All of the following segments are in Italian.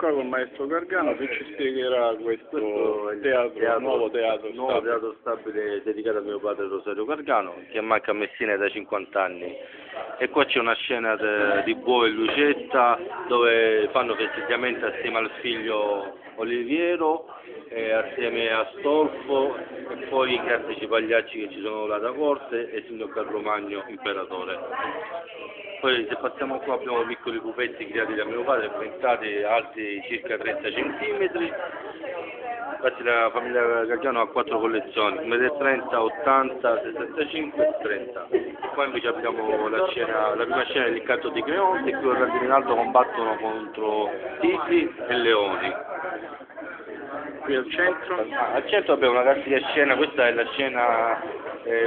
Qua con il maestro Gargano che ci spiegherà questo nuovo teatro stabile dedicato a mio padre Rosario Gargano, che manca a Messina da 50 anni. E qua c'è una scena di Buovo e Lucetta dove fanno festeggiamenti assieme al figlio Oliviero, assieme a Stolfo e poi i classici pagliacci che ci sono là da corte e Signor Carlo Magno, imperatore. Poi se passiamo qua abbiamo piccoli pupetti creati da mio padre, pensati alti circa 30 cm. Infatti la famiglia Gargano ha 4 collezioni, 1,30 m, 80, 65 e 30. Poi invece abbiamo la prima scena dell'incanto di Creonte, in cui Orlando e Rinaldo combattono contro tigri e leoni. qui al centro. Al centro abbiamo una classica scena, questa è la scena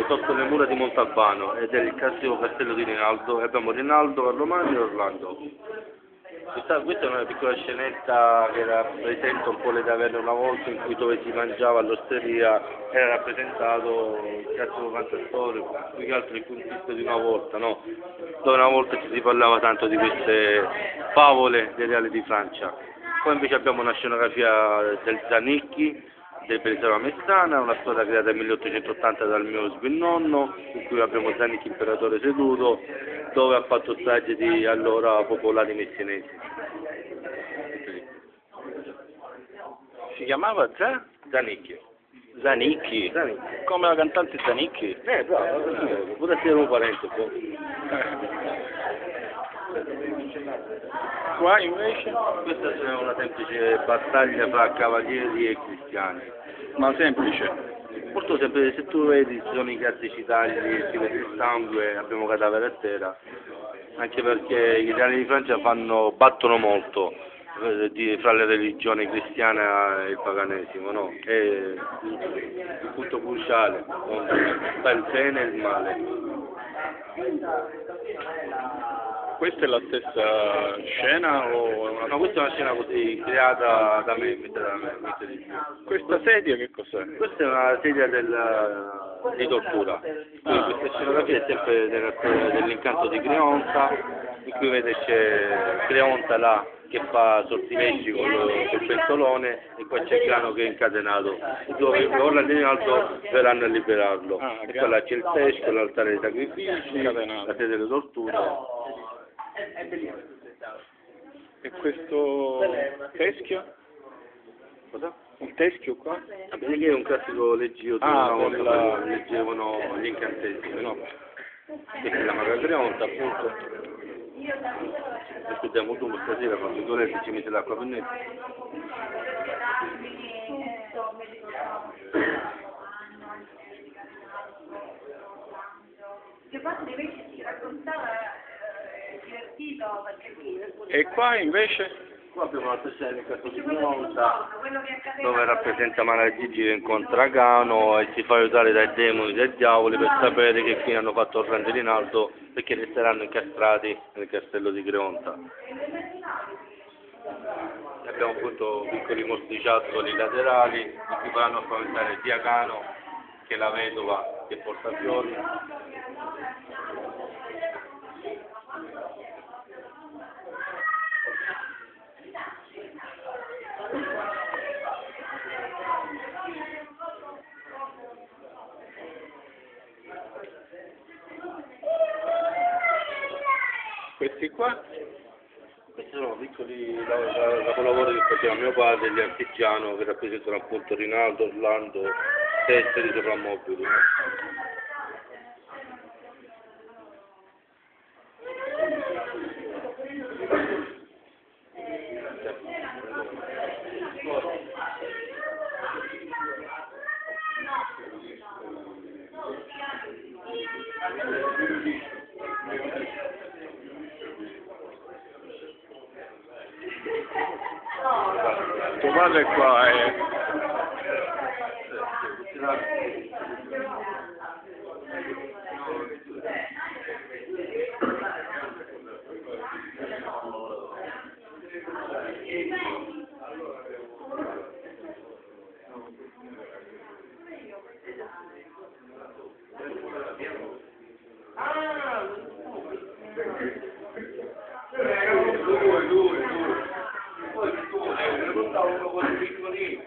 sotto le mura di Montalbano ed è il classico castello di Rinaldo, e abbiamo Rinaldo, Carlo Magno e Orlando. Questa è una piccola scenetta che rappresenta un po' le taverne una volta, in cui dove si mangiava all'osteria era rappresentato il classico cantastorie, più che altro il consisto di una volta, no? Dove una volta ci si parlava tanto di queste favole dei reali di Francia. Poi invece abbiamo una scenografia del Zanicchi, del Belisario Messana, una storia creata nel 1880 dal mio sbennonno, in cui abbiamo Zanicchi imperatore seduto, dove ha fatto strage di allora popolari messinesi. Si chiamava Zanicchi. Zanicchi? Come la cantante Zanicchi? Bravo, pure essere un parente. Qua invece? Questa è una semplice battaglia fra cavalieri e cristiani. Ma semplice? Molto semplice, se tu vedi ci sono i classici tagli, si vede il sangue, abbiamo cadavere a terra, anche perché gli italiani di Francia battono molto fra le religioni cristiana e il paganesimo, no? È il punto cruciale, tra il bene e il male. Questa è la stessa scena o No, questa è una scena così creata da me, Questa sedia che cos'è? Questa è una sedia di tortura. Questa scenografia è sempre dell'incanto di Creonta, in cui vede c'è Creonta là che fa sortimeggi col pentolone, e qua c'è Grano che è incatenato, dove Orlando e Rinaldo verranno a liberarlo. E qua là c'è il teschio, l'altare dei sacrifici, la sede delle torture. E questo teschio? Cosa? Un teschio qua? Vabbè, che è un classico leggio di una volta leggevano gli incantesimi, no? Questa è la maga Creonta, appunto. Aspettiamo tu stasera, quando Dorelli ci mette l'acqua per noi. Che poi invece si raccontava divertito perché E qua invece? Qua abbiamo la scena del canto di Creonta, dove rappresenta Malagigi che incontra Gano e si fa aiutare dai demoni e dai diavoli per sapere che fine hanno fatto Orlando e Rinaldo, perché resteranno incastrati nel castello di Creonta. Abbiamo appunto piccoli mostriciattoli laterali in cui faranno spaventare sia Gano che la vedova che porta fiori. Questi qua? Questi sono piccoli capolavori che faceva mio padre, gli artigiani, che rappresentano appunto Rinaldo, Orlando, tesseri soprammobili. Tuo padre qua è... con i piccoli.